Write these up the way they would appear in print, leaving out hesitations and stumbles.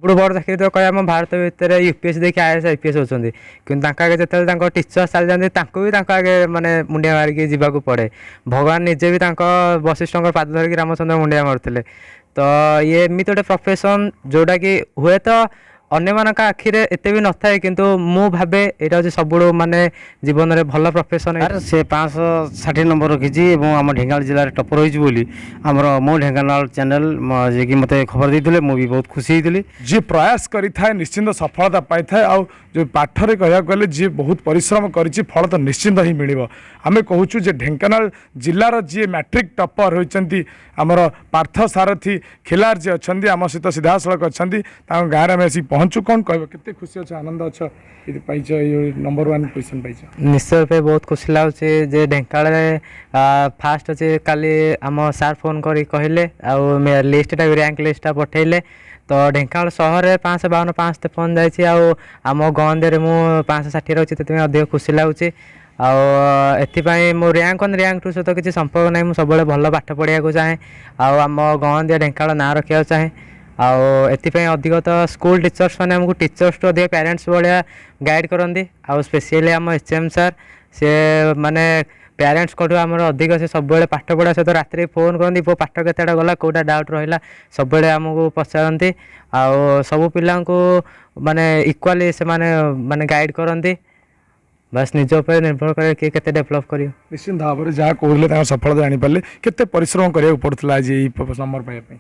बड़ बड़ चाकरी तो कह आम भारत भितर यूपीएस देखिए आईएएस आईपीएस होती कि आगे जो टीचर चली जाती भी आगे माने मुंडिया मारिकी जावाक पड़े। भगवान निजे भी वशिष्ठ पाद धरिकी रामचंद्र मुंडिया मारुले। तो ये एमती गोटे प्रोफेशन जोटा कि हुए तो अन्य मान आखिरे एत भी न थाए किंतु मु भावे यहाँ हूँ सब माने जीवन में भल प्रोफेशन से 560 नंबर रखी आम ढेंकानाल जिले में टपर होली आमर मो ढेंकानाल चैनल जे कि मत खबर देते मुझे बहुत खुशी होती। जी प्रयास करें निश्चिंत सफलता पाई था आ जो पाठरे कह गले जी बहुत परिश्रम करी फल तो निश्चिंत ही मिल। आम कहूँ ढेंकानाल जिलार जी मैट्रिक टपर होती आमर पार्थ सारथी खिलार जी अच्छा आम सहित सीधा सड़क अच्छा गाँव में आसिक पहुँचु कौन कह के खुशी अच्छे आनंद अच्छा पाइछ नंबर 1 पोजिशन पाइछ। निश्चय रूपे बहुत खुशी लगे जे ढेंकानाल फास्ट अच्छे काली आम सार फोन कर कहले लिस्टा रैंक लिस्टा पठेले। तो ढेंकानाल सहर में 552 553 जाइए आम गंदे मुझे 560 रही से अधिक खुशी लगुच। आपाई मो रैंक 1 रैंक 2 सहित किसी संपर्क ना मुझे सब भल पाठ पढ़ा चाहे आम गंदिया ढेंकानाल ना रखा चाहे। आपाई अधिक तो स्कूल टीचर्स मैंने आमको टीचर्स टू अधिक पेरेंट्स भाया गाइड करती स्पेशली आम एचएम सार से माने पेरेंट्स को आम अधिक से सब पाठ पढ़ा सहित रात फोन करती पो पाठ के गला कौटा डाउट रहा सब आमको पचारती सब पिला माने इक्वाली से माने गाइड करती बस निज पर निर्भर करे कि केते डेवलप करियो। निश्चित भाव में जहाँ कहले सफलता जानीपारे केते परिश्रम करिया पड़ता आज नंबर पाइबा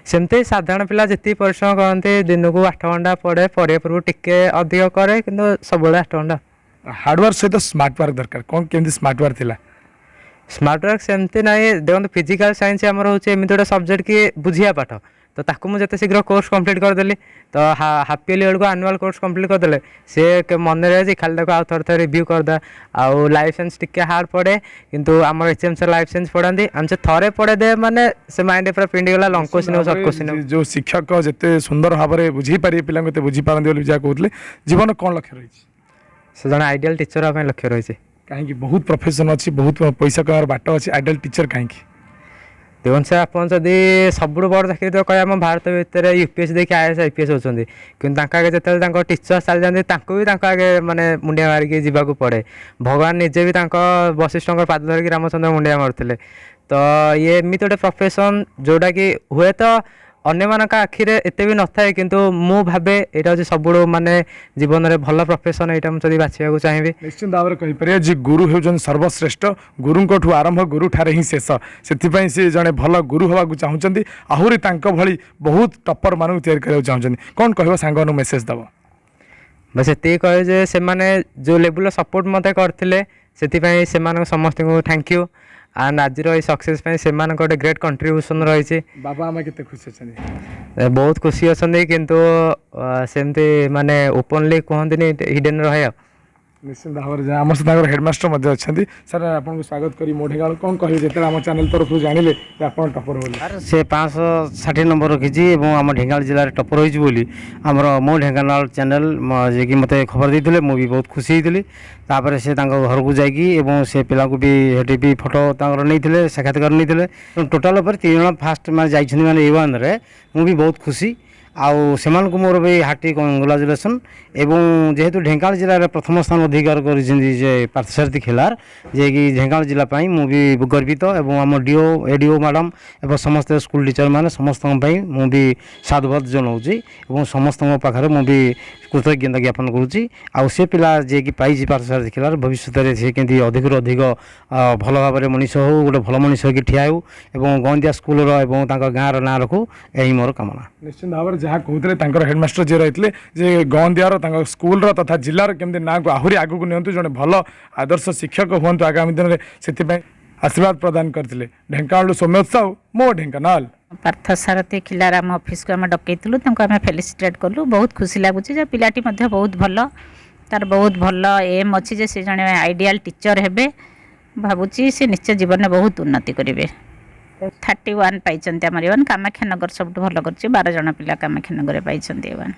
सेमती साधारण पिला जी परिश्रम करते दिन को 8 घंटा पढ़े पढ़े पूर्व टिके अधिक करे कि सब 8 घंटा हार्डवर्क सहित स्मार्ट वर्क दरकार कौन केमती स्मार्ट वर्क थिला। स्मार्ट वर्क सेमती ना देखो फिजिकल साइंस आमर हूँ एमती गोटे सब्जेक्ट कि बुझिया पाठ तो ताकू मुझे शीघ्र कोर्स कंप्लीट करदेली तो हाफ इयरली बेलू आनुआल कोर्स कंप्लीट करदे सी मन रहे खाली आउ थे रिव्यू करदा आउ लाइफ साइंस टिके हार्ड पड़े किंतु आम एचएम सर लाइफ साइंस पढ़ाती आम से थे पढ़े दे माने से माइंड पूरा पिंडिगला लंग क्वेश्चन सर्ट क्वेश्चन जो शिक्षक जिते सुंदर भाव में बुझी पारे पिला बुझी पारती जहाँ कहते जीवन कौन लक्ष्य रही से जन आइडियल टीचर हाँ लक्ष्य रही कहीं बहुत प्रोफेशन अच्छी बहुत पैसा कमार बाट अच्छी आइडियल टीचर कहीं देखो से आप सब बड़ चाकरी तो कह आम भारत भितर यूपीएस देखिए आईएएस आईपीएस होती कि आगे जो टीचर चली जाती भी आगे माने मुंडिया मारिकी जावाक पड़े। भगवान निजे भी वशिष्ठ पाद धरिकी रामचंद्र मुंडिया मारुले। तो ये एमती गोटे प्रोफेशन जोटा कि हुए तो अन्य मान आखिरे एत भी न थाए किंतु मु भावे यहाँ हूँ सब माने जीवन में भल प्रोफेशन यहाँ मुझे बाछा चाहिए। निश्चित भाव में कहीपर जी गुरु होउछन सर्वश्रेष्ठ गुरु आरंभ गुरु ठारे ही शेष से सी जड़े भल गुरु हवा चाहूँगी आहरी भली बहुत टपर मानू तैयारी चाहूँगी कौन कह सांग मेसेज दब बस ये कहे से जो लेवल सपोर्ट मत करते से समस्त को थैंक यू एंड आज सक्सेस से गोटे ग्रेट कंट्रीब्यूशन रही। बाबा आम के खुशी अच्छा बहुत खुशी अच्छा किंतु सेमती माने ओपनली कहते हिडन रहे। निश्चित भाव में आम सहित हेडमास्टर अच्छा सर आपको स्वागत करी मो ढेंकानाल कौन कहे जो आम चैनल तरफ जानिले आप टपर हो से 560 नंबर रखी आम ढेंकानाल जिले में टपर होली आमर मो ढेंकानाल चैनल जे कि मत खबर देते मुझे बहुत खुशी होती। तापर से घर को जाइए से पिला भी हेटी भी फोटो नहीं साक्षात्कार नहीं टोटाल 3 जन फास्ट मैंने जाइए मैंने A1 रे मुझे बहुत खुशी आउ से मोर भी हार्टी कंग्राचुलेसन एवं जेहेतु ढेंकानाल जिले में प्रथम स्थान अधिकार कर पार्थसारथी खिलार जे कि ढेंकानाल जिलापाई मुझे गर्वित एवं आम डीओ एडीओ मैडम एवं समस्त स्कूल टीचर मैंने समस्त मुझे साधुवाद जनाऊँगी और समस्त पाखे मुझे कृतज्ञता ज्ञापन करुँची आउ से पिला जे कि पाई पार्थसारथी खिलार भविष्य में सी केमती अधिक अधिक भल भाव में मनीष हो गोटे भल मनीष होकर ठिया हो गंदिया स्कूल गाँव ना रखू यही मोर कामना। निश्चित भाव में जहाँ कहते हेडमास्टर जी रही जे गंदियार स्कूल तथा जिलार केमती ना को आहरी आगू को नियंतु जड़े भल आदर्श शिक्षक हूँ आगामी दिन में से आशीर्वाद प्रदान करते। ढेंकानाल सौम्यत साहू मो ढेंकानाल पार्थ सारथी खिलार आम ऑफिस को आम डकईलु आम फेलिसिटेट कलु बहुत खुशी लगुच पिलाटी बहुत भल तार बहुत भल एम अच्छी से जड़े आइडियल टीचर हे भावुची से निश्चय जीवन में बहुत उन्नति करेंगे। 31 पाई आम A1 कामाख्यानगर सब भल कर 12 जन पिला कामाख्यानगर पाई A1।